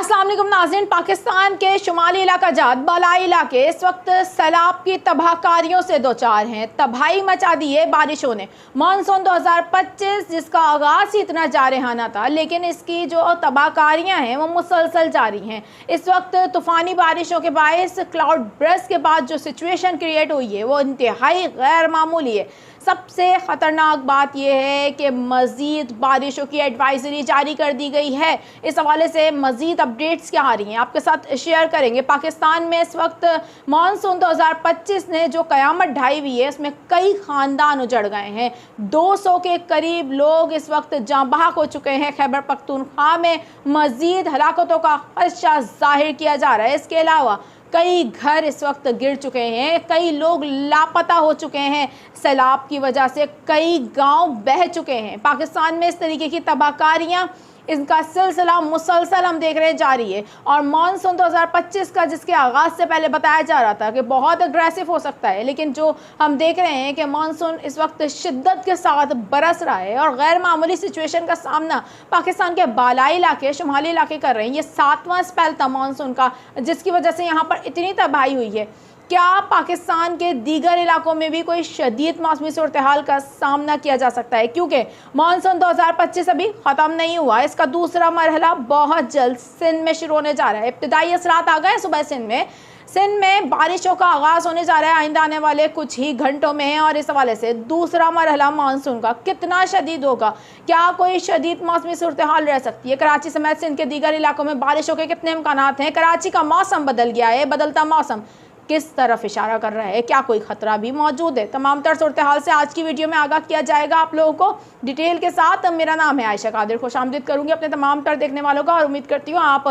अस्सलाम वालेकुम नाज़रीन। पाकिस्तान के शुमाली इलाका जात बालाई इलाके इस वक्त सैलाब की तबाहकारियों से दो चार हैं। तबाही मचा दी है बारिशों ने। मानसून 2025 जिसका आगाज़ ही इतना जारहाना था, लेकिन इसकी जो तबाहकारियाँ हैं वो मुसलसल जारी हैं। इस वक्त तूफ़ानी बारिशों के बायस क्लाउड बर्स्ट के बाद जो सिचुएशन क्रिएट हुई है वो इंतहाई गैर मामूली है। सबसे ख़तरनाक बात यह है कि मज़ीद बारिशों की एडवाइज़री जारी कर दी गई है। इस हवाले से मज़ीद अपडेट्स क्या आ रही हैं आपके साथ शेयर करेंगे। पाकिस्तान में इस वक्त मानसून 2025 ने जो क़यामत ढाई हुई है उसमें कई ख़ानदान उजड़ गए हैं। 200 के करीब लोग इस वक्त जाँ बहक हो चुके हैं। खैबर पख्तूनख्वा में मज़ीद हलाकतों का ख़दशा ज़ाहिर किया जा रहा है। इसके अलावा कई घर इस वक्त गिर चुके हैं, कई लोग लापता हो चुके हैं। सैलाब की वजह से कई गांव बह चुके हैं। पाकिस्तान में इस तरीके की तबाहकारियां, इनका सिलसिला मुसलसल हम देख रहे हैं जारी है। और मानसून 2025 का जिसके आगाज़ से पहले बताया जा रहा था कि बहुत अग्रेसिव हो सकता है, लेकिन जो हम देख रहे हैं कि मानसून इस वक्त शिद्दत के साथ बरस रहा है और गैर मामूली सिचुएशन का सामना पाकिस्तान के बालाई इलाके, शुमाली इलाके कर रहे हैं। ये 7वां स्पेल था मानसून का, जिसकी वजह से यहाँ पर इतनी तबाही हुई है। क्या पाकिस्तान के दीगर इलाकों में भी कोई शदीद मौसमी सूरत हाल का सामना किया जा सकता है? क्योंकि मानसून 2025 अभी ख़त्म नहीं हुआ, इसका दूसरा मरहला बहुत जल्द सिंध में शुरू होने जा रहा है। इब्तदाई असरात आ गए सुबह सिंध में बारिशों का आगाज़ होने जा रहा है आइंदा आने वाले कुछ ही घंटों में। और इस हवाले से दूसरा मरहला मानसून का कितना शदीद होगा, क्या कोई शदीद मौसमी सूरत हाल रह सकती है? कराची समेत सिंध के दीगर इलाकों में बारिशों के कितने इम्कानात हैं? कराची का मौसम बदल गया है, बदलता मौसम किस तरफ इशारा कर रहा है? क्या कोई ख़तरा भी मौजूद है? तमाम तर सूरत हाल से आज की वीडियो में आगाह किया जाएगा आप लोगों को डिटेल के साथ। मेरा नाम है आयशा कादिर, खुशामदीद करूँगी अपने तमाम तर देखने वालों का और उम्मीद करती हूँ आप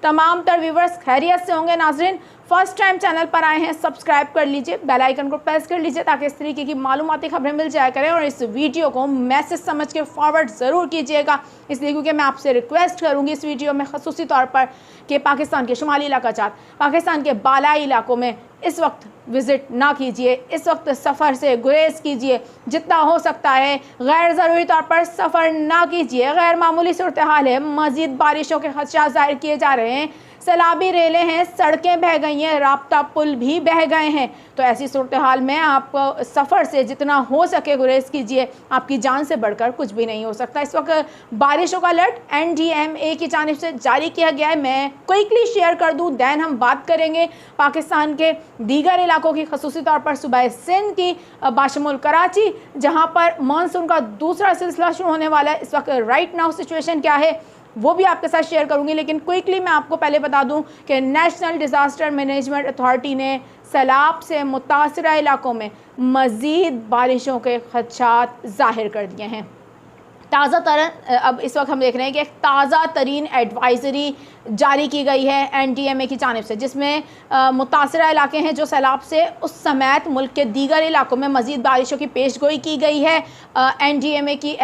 तमाम तर व्यूवर्स खैरियत से होंगे। नाज़रीन, फर्स्ट टाइम चैनल पर आए हैं, सब्सक्राइब कर लीजिए, बेल आइकन को प्रेस कर लीजिए ताकि इस तरीके की मालूमाती खबरें मिल जाया करें। और इस वीडियो को मैसेज समझ के फॉरवर्ड ज़रूर कीजिएगा, इसलिए क्योंकि मैं आपसे रिक्वेस्ट करूंगी इस वीडियो में ख़ुसूसी तौर पर कि पाकिस्तान के शुमाली इलाका जात, पाकिस्तान के बालाई इलाकों में इस वक्त विज़िट ना कीजिए। इस वक्त सफ़र से गुरेज कीजिए, जितना हो सकता है गैर ज़रूरी तौर पर सफ़र ना कीजिए। गैर मामूली सूरत हाल है, मज़ीद बारिशों के खदशात ज़ाहिर किए जा रहे हैं। सैलाबी रेलें हैं, सड़कें बह गई हैं, राब्ता पुल भी बह गए हैं। तो ऐसी सूरत हाल में आप सफ़र से जितना हो सके गुरेज कीजिए, आपकी जान से बढ़कर कुछ भी नहीं हो सकता। इस वक्त बारिशों का अलर्ट NDMA की जानिब से जारी किया गया है। मैं क्विकली शेयर कर दूँ, दैन हम बात करेंगे पाकिस्तान के दीगर इलाकों की, ख़ुसूसी तौर पर सूबा सिंध की बाशमुल कराची, जहाँ पर मानसून का दूसरा सिलसिला शुरू होने वाला है। इस वक्त राइट नाउ सिचुएशन क्या है वो भी आपके साथ शेयर करूंगी, लेकिन क्विकली मैं आपको पहले बता दूं कि नेशनल डिज़ास्टर मैनेजमेंट अथॉरिटी ने सैलाब से मुतासरा इलाकों में मज़ीद बारिशों के खदशात ज़ाहिर कर दिए हैं। ताज़ा तरन अब इस वक्त हम देख रहे हैं कि एक ताज़ा तरीन एडवाइज़री जारी की गई है NDMA की जानिब से, जिसमें मुतासरा इलाके हैं जो सैलाब से, उस समेत मुल्क के दीगर इलाकों में मज़ीद बारिशों की पेशगोई की गई है। NDMA की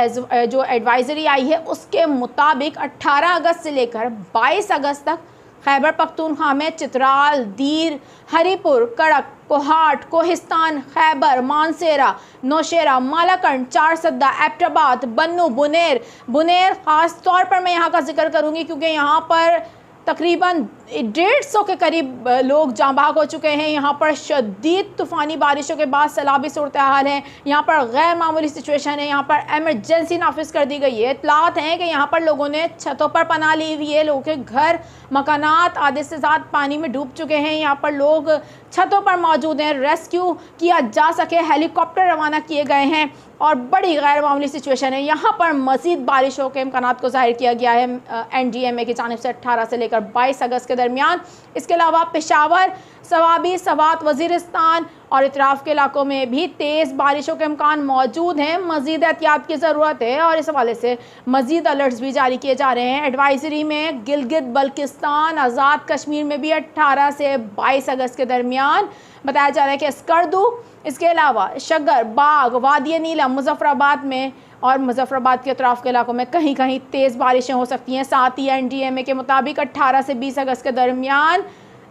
जो एडवाइज़री आई है उसके मुताबिक 18 अगस्त से लेकर 22 अगस्त तक खैबर पख्तूनख्वा में चित्राल, दीर, हरीपुर, कड़क, कोहाट, कोहिस्तान, खैबर, मानसेरा, नौशेरा, मालाकंड, चारसद्दा, एबटाबाद, बन्नू, बुनेर ख़ास तौर पर मैं यहाँ का जिक्र करूँगी क्योंकि यहाँ पर तकरीबन 150 के करीब लोग जाँ बहक हो चुके हैं। यहाँ पर शदीद तूफ़ानी बारिशों के बाद सैलाबी सूरत हाल है। यहाँ पर गैर मामूली सिचुएशन है। यहाँ पर एमरजेंसी नाफिज कर दी गई है। इतलात हैं कि यहाँ पर लोगों ने छतों पर पनाह ली हुई है। लोगों के घर, मकानात आधे से ज़्यादा पानी में डूब चुके हैं। यहाँ पर लोग छतों पर मौजूद हैं, रेस्क्यू किया जा सके हेलीकॉप्टर रवाना किए गए हैं और बड़ी गैर मामूली सिचुएशन है। यहाँ पर मज़ीद बारिशों के इम्कानात को ज़ाहिर किया गया है NDMA की जानिब से 18 से लेकर 22 अगस्त के दरमियान। इसके अलावा पेशावर, सवाबी, सवात, वज़ीरिस्तान और इतराफ़ के इलाकों में भी तेज़ बारिशों के इम्कान मौजूद हैं। मज़ीद एहतियात की ज़रूरत है और इस हवाले से मज़ीद अलर्ट्स भी जारी किए जा रहे हैं। एडवाइज़री में गिलगित बल्किस्तान, आज़ाद कश्मीर में भी 18 से 22 अगस्त के दरमियान बताया जा रहा है कि स्कर्दू, इसके अलावा शगर, बाग, वादी नीलम, मुजफ्फराबाद में और मुजफ्फराबाद के अतराफ़ के इलाकों में कहीं कहीं तेज़ बारिशें हो सकती हैं। साथ ही NDMA के मुताबिक 18 से 20 अगस्त के दरमियान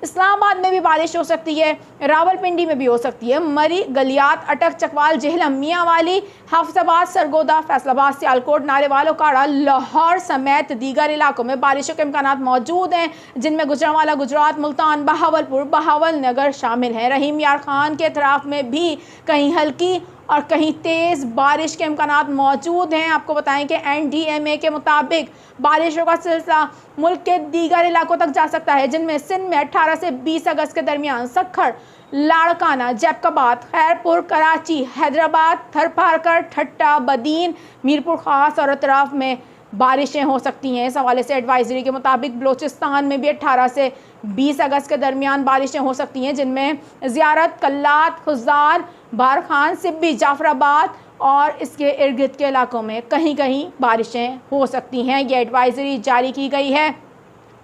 इस्लामाबाद में भी बारिश हो सकती है, रावलपिंडी में भी हो सकती है। मरी, गलियात, अटक, चकवाल, जेहलम, मियांवाली, हाफिजाबाद, सरगोदा, फैसलाबाद, सियालकोट, नारेवाल, काड़ा, लाहौर समेत दीगर इलाकों में बारिशों के इम्कानात मौजूद हैं, जिनमें गुजरांवाला, गुजरात, मुल्तान, बहावलपुर, बहावल नगर शामिल हैं। रहीम यार खान के अतराफ में भी कहीं हल्की और कहीं तेज़ बारिश के इम्कानात मौजूद हैं। आपको बताएं कि NDMA के मुताबिक बारिशों का सिलसिला मुल्क के दीगर इलाकों तक जा सकता है, जिनमें सिंध में 18 से 20 अगस्त के दरमियान सखर, लाड़काना, जैकबाबाद, खैरपुर, कराची, हैदराबाद, थरपारकर, ठट्टा, बदीन, मीरपुर खास और अतराफ में बारिशें हो सकती हैं। इस हवाले से एडवाइजरी के मुताबिक बलोचिस्तान में भी 18 से 20 अगस्त के दरमियान बारिशें हो सकती हैं, जिनमें ज़ियारत, कल्लात, खुजार, बारखान, सिब्बी, जाफराबाद और इसके इर्द गिर्द के इलाकों में कहीं कहीं बारिशें हो सकती हैं। ये एडवाइजरी जारी की गई है।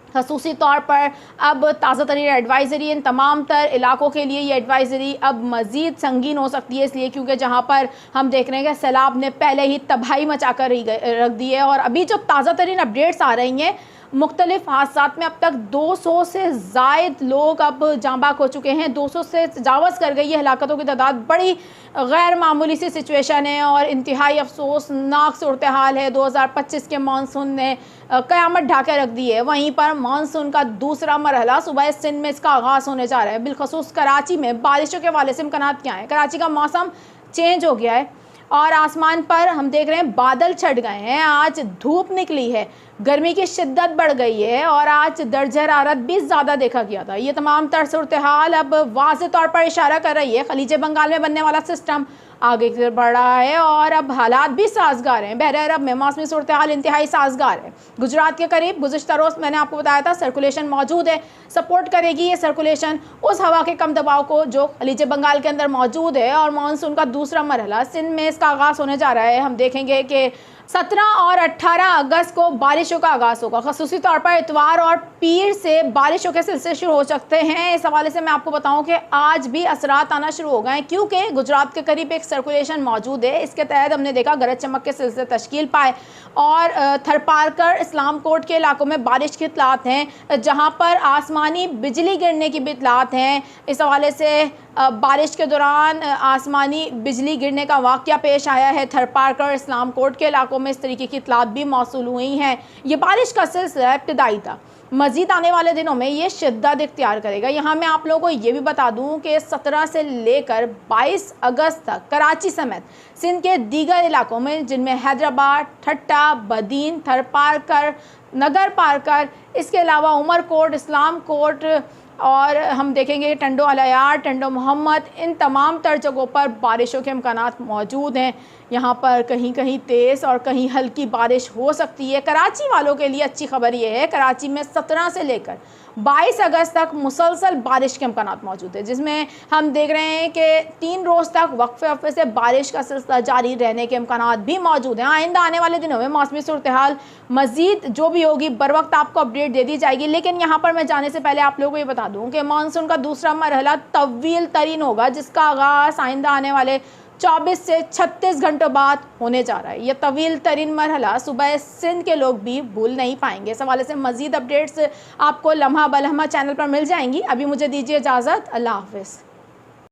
खसूसी तौर पर अब ताज़ा तरीन एडवाइज़री इन तमाम तर इलाकों के लिए ये एडवाइज़री अब मज़ीद संगीन हो सकती है, इसलिए क्योंकि जहाँ पर हम देख रहे हैं कि सैलाब ने पहले ही तबाही मचा कर रख दी है। और अभी जो ताज़ा तरीन अपडेट्स आ रही हैं, मुख्तलिफ हादसात में अब तक 200 से ज़ायद लोग अब जाँ बाक हो चुके हैं, 200 से तजावज़ कर गई है हलाकतों की तादाद। बड़ी गैर मामूली सी सिचुएशन है और इंतहाई अफसोसनाक सूरत हाल है। 2025 के मानसून ने क़यामत ढाके रख दी है। वहीं पर मानसून का दूसरा मरहला सुबह सिंध में इसका आगाज़ होने जा रहा है। बिलखसूस कराची में बारिशों के हवाले से इम्कानात क्या हैं? कराची का मौसम चेंज हो गया है और आसमान पर हम देख रहे हैं बादल छट गए हैं। आज धूप निकली है, गर्मी की शिद्दत बढ़ गई है और आज दर्ज हरारत भी ज़्यादा देखा गया था। ये तमाम तर सूरत हाल अब वाज़ेह तौर पर इशारा कर रही है खलीज बंगाल में बनने वाला सिस्टम आगे की तरफ बढ़ रहा है और अब हालात भी साजगार हैं। बहर अरब में मौसमी सूरत हाल इंतहाई साजगार है। गुजरात के करीब गुज़िश्ता रोज़ मैंने आपको बताया था सर्कुलेशन मौजूद है, सपोर्ट करेगी ये सर्कुलेशन उस हवा के कम दबाव को जो खलीज बंगाल के अंदर मौजूद है। और मानसून का दूसरा मरहला सिंध में इसका आगाज़ होने जा रहा है। हम देखेंगे कि 17 और 18 अगस्त को बारिशों का आगाज़ होगा। ख़ुसूसी तौर पर इतवार और पीर से बारिशों के सिलसिले शुरू हो सकते हैं। इस हवाले से मैं आपको बताऊं कि आज भी असरात आना शुरू हो गए हैं, क्योंकि गुजरात के करीब एक सर्कुलेशन मौजूद है। इसके तहत हमने देखा गरज चमक के सिलसिले तश्कील पाए और थरपारकर, इस्लाम कोट के इलाकों में बारिश की इतलात हैं, जहाँ पर आसमानी बिजली गिरने की भी इतलात हैं। इस हवाले से बारिश के दौरान आसमानी बिजली गिरने का वाक़या पेश आया है। थरपारकर, इस्लाम कोट के इलाकों में इस तरीके की इतलात भी मौसूल हुई हैं। ये बारिश का सिलसिला इब्तिदाई था, मज़ीद आने वाले दिनों में ये शिद्दत इख्तियार करेगा। यहाँ मैं आप लोगों को ये भी बता दूँ कि 17 से लेकर 22 अगस्त तक कराची समेत सिंध के दीगर इलाकों में, जिनमें हैदराबाद, ठट्टा, बदीन, थरपारकर, नगर पारकर, इसके अलावा उमरकोट, इस्लाम कोट और हम देखेंगे टंडो अलायार, टंडो मोहम्मद, इन तमाम तर जगहों पर बारिशों के इम्कानात मौजूद हैं। यहाँ पर कहीं कहीं तेज़ और कहीं हल्की बारिश हो सकती है। कराची वालों के लिए अच्छी खबर ये है, कराची में 17 से लेकर 22 अगस्त तक मुसलसल बारिश के इम्कानात मौजूद है, जिसमें हम देख रहे हैं कि 3 रोज़ तक वक्फे से बारिश का सिलसिला जारी रहने के इम्कानात भी मौजूद हैं। आइंदा आने वाले दिनों में मौसमी सूरत हाल मज़ीद जो भी होगी बर वक्त आपको अपडेट दे दी जाएगी। लेकिन यहाँ पर मैं जाने से पहले आप लोगों को ये बता दूँ कि मानसून का दूसरा मरहला तवील तरीन होगा, जिसका आगाज़ आइंदा आने वाले 24 से 36 घंटों बाद होने जा रहा है। ये तवील तरीन मरहला सुबह सिंध के लोग भी भूल नहीं पाएंगे। इस हवाले से मज़ीद अपडेट्स आपको लम्हा बलम्हा चैनल पर मिल जाएंगी। अभी मुझे दीजिए इजाज़त, अल्लाह हाफ़िज़।